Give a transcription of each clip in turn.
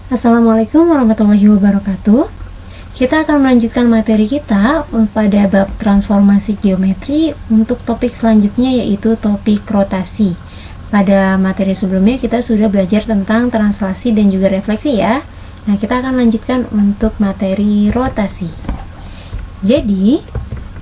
Assalamualaikum warahmatullahi wabarakatuh. Kita akan melanjutkan materi kita pada bab transformasi geometri untuk topik selanjutnya, yaitu topik rotasi. Pada materi sebelumnya kita sudah belajar tentang translasi dan juga refleksi ya. Nah, kita akan lanjutkan untuk materi rotasi. Jadi,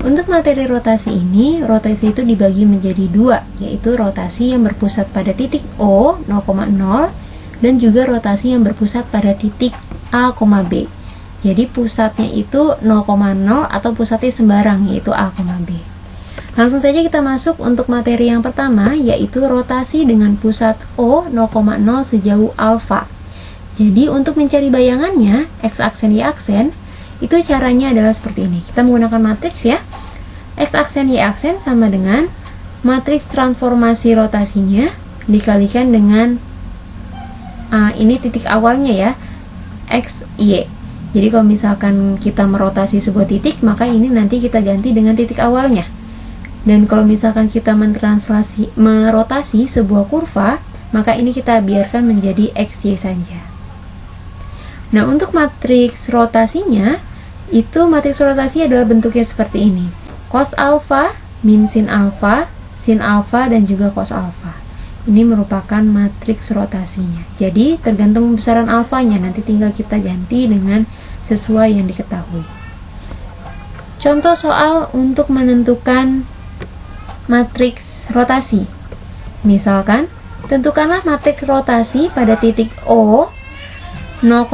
untuk materi rotasi ini, rotasi itu dibagi menjadi dua, yaitu rotasi yang berpusat pada titik O 0,0 dan juga rotasi yang berpusat pada titik A, B. Jadi pusatnya itu 0,0 atau pusatnya sembarang, yaitu A, B. Langsung saja kita masuk untuk materi yang pertama, yaitu rotasi dengan pusat O 0,0 sejauh alfa. Jadi untuk mencari bayangannya, X aksen Y aksen, itu caranya adalah seperti ini. Kita menggunakan matriks ya. X aksen Y aksen sama dengan matriks transformasi rotasinya dikalikan dengan ini titik awalnya ya, X, Y. Jadi kalau misalkan kita merotasi sebuah titik, maka ini nanti kita ganti dengan titik awalnya. Dan kalau misalkan kita merotasi sebuah kurva, maka ini kita biarkan menjadi XY saja. Nah, untuk matriks rotasinya, itu matriks rotasi adalah bentuknya seperti ini. Cos alfa, min sin alfa, dan juga cos alfa. Ini merupakan matriks rotasinya. Jadi tergantung besaran alfanya, nanti tinggal kita ganti dengan sesuai yang diketahui. Contoh soal untuk menentukan matriks rotasi. Misalkan, tentukanlah matriks rotasi pada titik O 0,0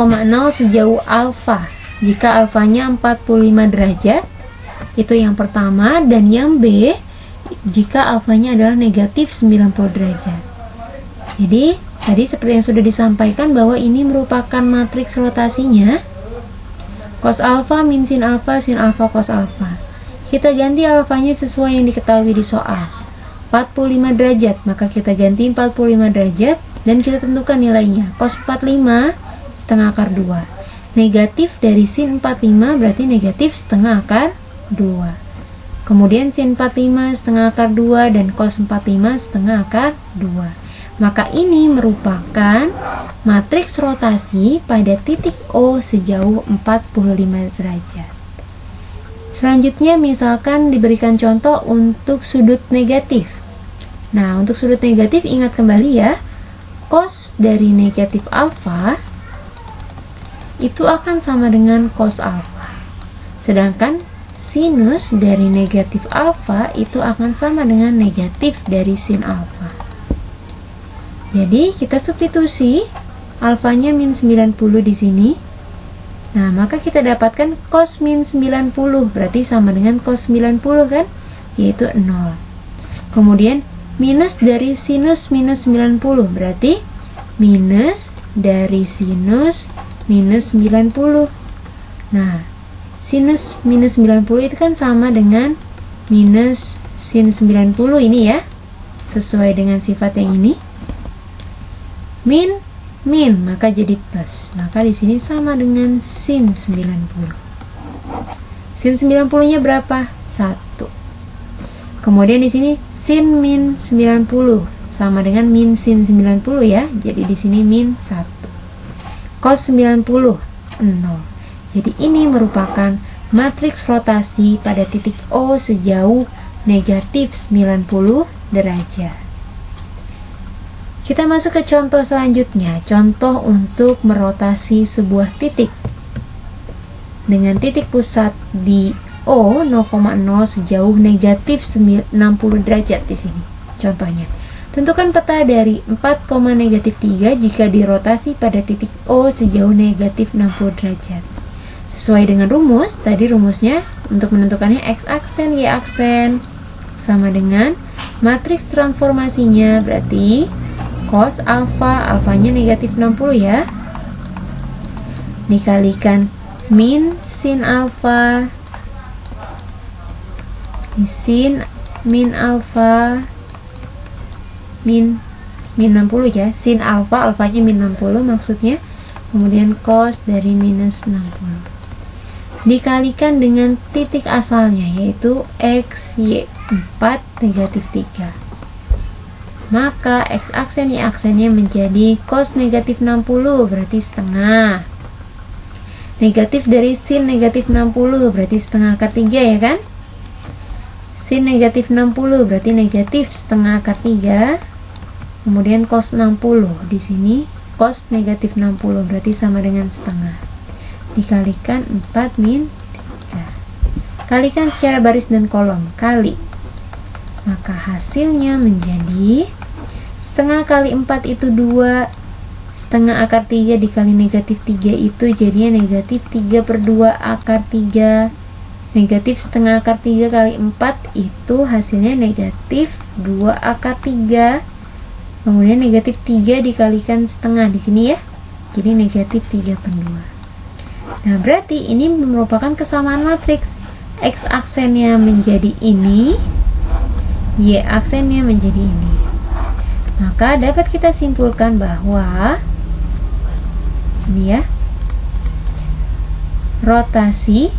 sejauh alfa. Jika alfanya 45 derajat, itu yang pertama, dan yang B jika alfanya adalah negatif 90 derajat. Jadi, tadi seperti yang sudah disampaikan bahwa ini merupakan matriks rotasinya cos alfa, min sin alfa, cos alfa. Kita ganti alfanya sesuai yang diketahui di soal. 45 derajat, maka kita ganti 45 derajat dan kita tentukan nilainya. Cos 45 setengah akar 2. Negatif dari sin 45 berarti negatif setengah akar 2. Kemudian sin 45 setengah akar 2 dan cos 45 setengah akar 2. Maka ini merupakan matriks rotasi pada titik O sejauh 45 derajat. Selanjutnya misalkan diberikan contoh untuk sudut negatif. Nah, untuk sudut negatif ingat kembali ya, cos dari negatif alfa itu akan sama dengan cos alfa. Sedangkan sinus dari negatif alfa itu akan sama dengan negatif dari sin alfa. Jadi kita substitusi alfanya min 90 di sini. Nah, maka kita dapatkan cos min 90 berarti sama dengan cos 90 kan? Yaitu 0. Kemudian minus dari sinus minus 90 berarti minus dari sinus minus 90. Nah, sinus minus 90 itu kan sama dengan minus sin 90 ini ya, sesuai dengan sifat yang ini. Min, maka jadi plus. Maka di sini sama dengan sin 90. Sin 90-nya berapa? 1. Kemudian di sini sin min 90 sama dengan min sin 90 ya. Jadi di sini min 1. Cos 90 0. Jadi ini merupakan matriks rotasi pada titik O sejauh negatif 90 derajat. Kita masuk ke contoh selanjutnya. Contoh untuk merotasi sebuah titik dengan titik pusat di O 0,0 sejauh negatif 90 derajat di sini. Contohnya, tentukan peta dari 4,-3 jika dirotasi pada titik O sejauh negatif 60 derajat. Sesuai dengan rumus, tadi rumusnya untuk menentukannya X aksen, Y aksen sama dengan matriks transformasinya berarti cos alfa, alfanya negatif 60 ya, dikalikan min sin alfa, sin min alfa, min 60 ya, sin alfa, alfanya min 60 maksudnya, kemudian cos dari minus 60 dikalikan dengan titik asalnya yaitu X, Y 4, negatif 3. maka X aksen Y aksennya menjadi cos negatif 60 berarti setengah. Negatif dari sin negatif 60 berarti setengah akar 3 ya kan? Sin negatif 60 berarti negatif setengah akar 3. Kemudian cos 60 di sini cos negatif 60 berarti sama dengan setengah. Dikalikan 4 min 3. Kalikan secara baris dan kolom kali. Maka hasilnya menjadi setengah kali 4 itu 2, setengah akar 3 dikali negatif 3 itu jadinya negatif 3/2 akar 3. Negatif setengah akar 3 kali 4 itu hasilnya negatif 2 akar 3. Kemudian negatif 3 dikalikan setengah di sini ya, jadi negatif 3/2. Nah berarti ini merupakan kesamaan matriks. X aksennya menjadi ini, Y aksennya menjadi ini. Maka dapat kita simpulkan bahwa ini ya, rotasi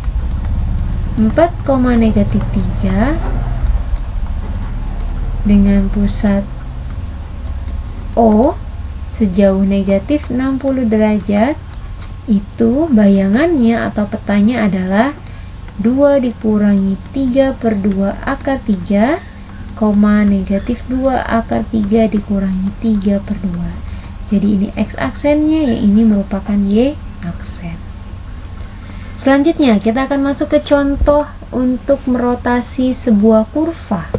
4, negatif 3 dengan pusat O sejauh negatif 60 derajat itu bayangannya atau petanya adalah 2 dikurangi 3/2 akar 3, negatif 2 akar 3 dikurangi 3/2. Jadi ini X aksennya, yang ini merupakan Y aksen. Selanjutnya kita akan masuk ke contoh untuk merotasi sebuah kurva.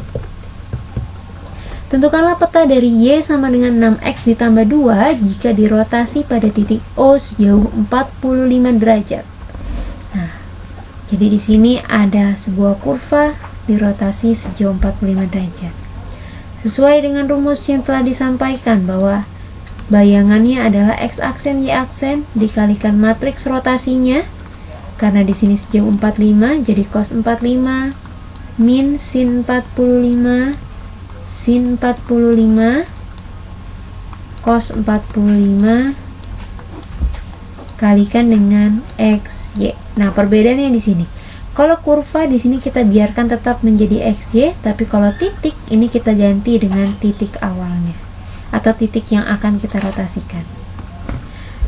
Tentukanlah peta dari Y sama dengan 6X ditambah 2 jika dirotasi pada titik O sejauh 45 derajat. Nah, jadi di sini ada sebuah kurva dirotasi sejauh 45 derajat. Sesuai dengan rumus yang telah disampaikan bahwa bayangannya adalah X aksen Y aksen dikalikan matriks rotasinya. Karena di sini sejauh 45 jadi cos 45 min sin 45 sin 45 cos 45 kalikan dengan X Y. Nah, perbedaannya di sini. Kalau kurva di sini kita biarkan tetap menjadi XY, tapi kalau titik ini kita ganti dengan titik awalnya atau titik yang akan kita rotasikan.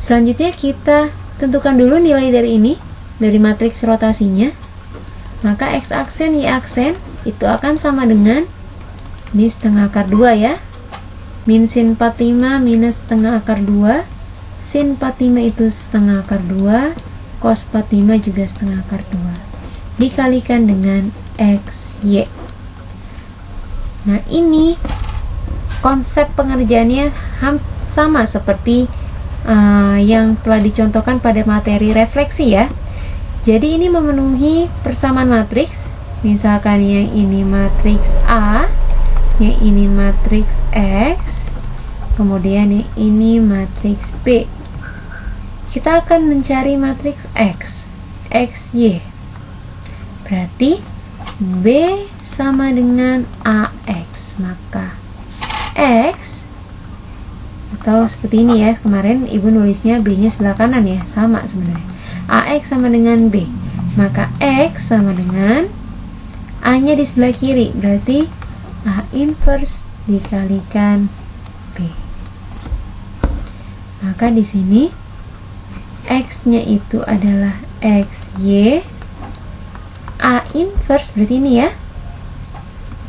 Selanjutnya kita tentukan dulu nilai dari ini, dari matriks rotasinya. Maka X aksen Y aksen itu akan sama dengan ini setengah akar 2 ya. Min sin 45 minus setengah akar 2. Sin 45 itu setengah akar 2, cos 45 juga setengah akar 2. Dikalikan dengan X, Y. Nah, ini konsep pengerjaannya sama seperti yang telah dicontohkan pada materi refleksi ya. Jadi ini memenuhi persamaan matriks. Misalkan yang ini matriks A, yang ini matriks X, kemudian yang ini matriks B. Kita akan mencari matriks X, XY. Berarti B sama dengan AX, maka X atau seperti ini ya, kemarin ibu nulisnya B-nya sebelah kanan ya, sama sebenarnya. AX sama dengan B, maka X sama dengan A-nya di sebelah kiri, berarti A inverse dikalikan B. Maka di sini X-nya itu adalah XY. A inverse berarti ini ya.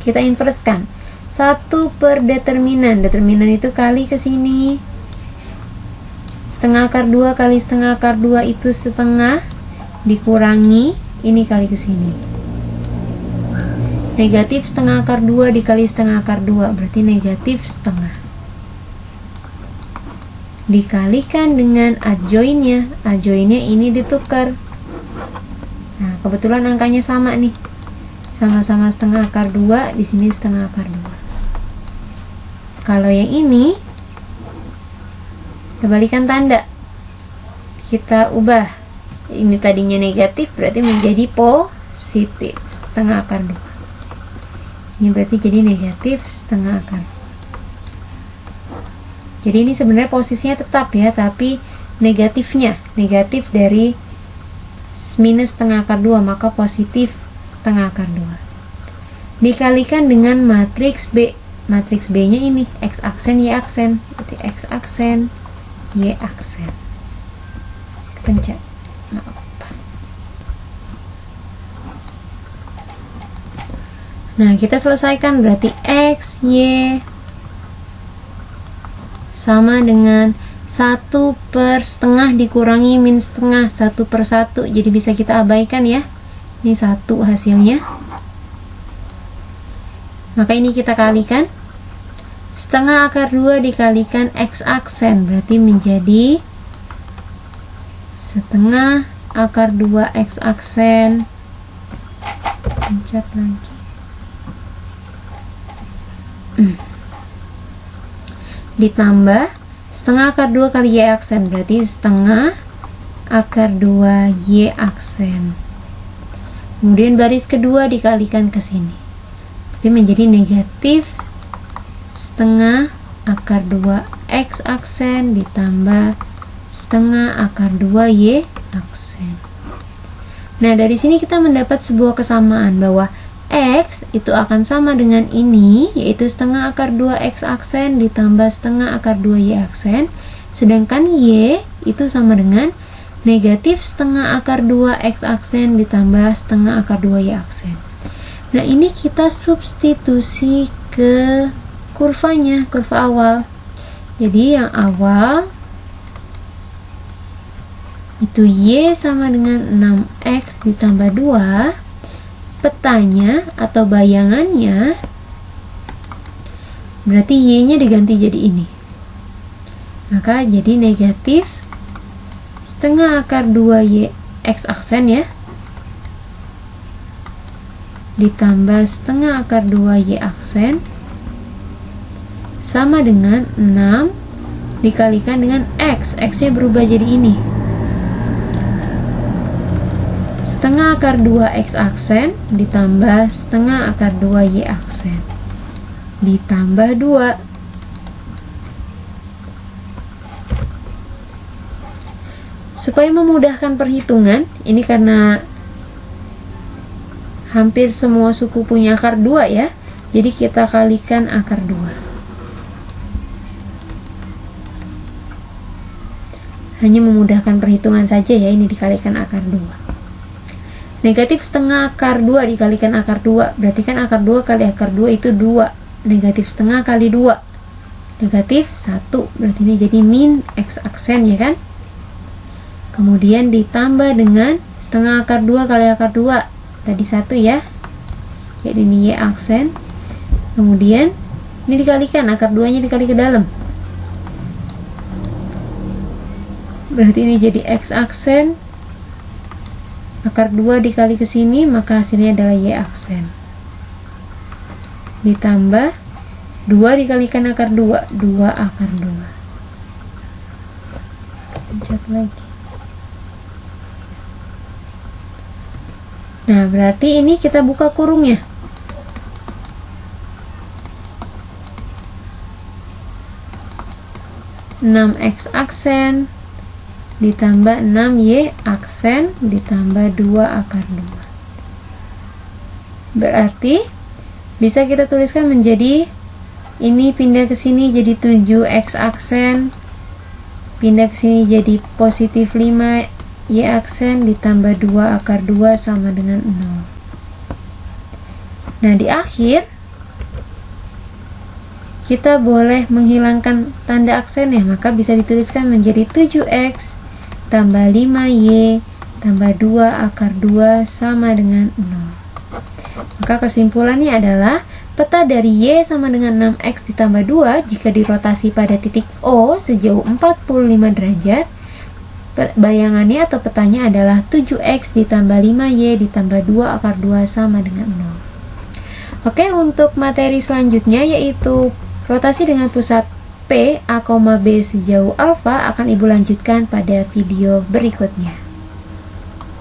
Kita inverskan 1 per determinan. Determinan itu kali ke sini. Setengah akar 2 kali setengah akar 2 itu setengah dikurangi ini kali ke sini. Negatif setengah akar 2 dikali setengah akar 2 berarti negatif setengah. Dikalikan dengan adjoinnya. Adjoinnya ini ditukar. Nah, kebetulan angkanya sama nih. Sama-sama setengah akar 2, di sini setengah akar 2. Kalau yang ini kita balikan tanda. Kita ubah. Ini tadinya negatif berarti menjadi positif setengah akar 2. Ini berarti jadi negatif setengah akar. Jadi ini sebenarnya posisinya tetap ya, tapi negatifnya, negatif dari minus setengah akar 2, maka positif setengah akar 2. Dikalikan dengan matriks B. matriks B-nya ini X aksen Y aksen, berarti X aksen Y aksen. Pencet. Maaf. Nah, kita selesaikan, berarti X, Y sama dengan 1/setengah dikurangi min setengah, 1/1. Jadi bisa kita abaikan ya. Ini 1 hasilnya. Maka ini kita kalikan. Setengah akar 2 dikalikan X aksen, berarti menjadi setengah akar 2 X aksen. Pencet lagi. Ditambah setengah akar 2 kali Y aksen, berarti setengah akar 2 Y aksen. Kemudian baris kedua dikalikan ke sini, berarti menjadi negatif setengah akar 2 X aksen ditambah setengah akar 2 Y aksen. Nah, dari sini kita mendapat sebuah kesamaan bahwa X itu akan sama dengan ini, yaitu setengah akar 2 X aksen ditambah setengah akar 2 Y aksen. Sedangkan Y itu sama dengan negatif setengah akar 2 X aksen ditambah setengah akar 2 Y aksen. Nah, ini kita substitusi ke kurvanya, kurva awal. Jadi yang awal itu Y sama dengan 6X ditambah 2. Petanya atau bayangannya berarti Y-nya diganti jadi ini. Maka jadi negatif setengah akar 2 Y X aksen ya, ditambah setengah akar 2 Y aksen sama dengan 6 dikalikan dengan X. X-nya berubah jadi ini. Setengah akar 2 X aksen ditambah setengah akar 2 Y aksen ditambah 2. Supaya memudahkan perhitungan, ini karena hampir semua suku punya akar 2 ya, jadi kita kalikan akar 2. Hanya memudahkan perhitungan saja ya, ini dikalikan akar 2. Negatif setengah akar 2 dikalikan akar 2, berarti kan akar 2 kali akar 2 itu 2. Negatif setengah kali 2, negatif 1, berarti ini jadi min X aksen ya kan. Kemudian ditambah dengan setengah akar 2 kali akar 2, tadi 1 ya, jadi ini Y aksen. Kemudian ini dikalikan, akar 2 nya dikali ke dalam, berarti ini jadi X aksen. Akar 2 dikali ke sini, maka hasilnya adalah Y aksen. Ditambah 2 dikalikan akar 2, 2 akar 2. Pencet lagi. Nah, berarti ini kita buka kurungnya. Enam X aksen ditambah 6Y aksen ditambah 2 akar 2. Berarti bisa kita tuliskan menjadi ini pindah ke sini jadi 7X aksen, pindah ke sini jadi positif 5Y aksen ditambah 2 akar 2 sama dengan 0. Nah, di akhir kita boleh menghilangkan tanda aksen ya, maka bisa dituliskan menjadi 7X tambah 5Y tambah 2 akar 2 sama dengan 0. Maka kesimpulannya adalah peta dari Y sama dengan 6X ditambah 2 jika dirotasi pada titik O sejauh 45 derajat. Bayangannya atau petanya adalah 7X ditambah 5Y ditambah 2 akar 2 sama dengan 0. Oke, untuk materi selanjutnya yaitu rotasi dengan pusat P, A, B sejauh alfa akan Ibu lanjutkan pada video berikutnya.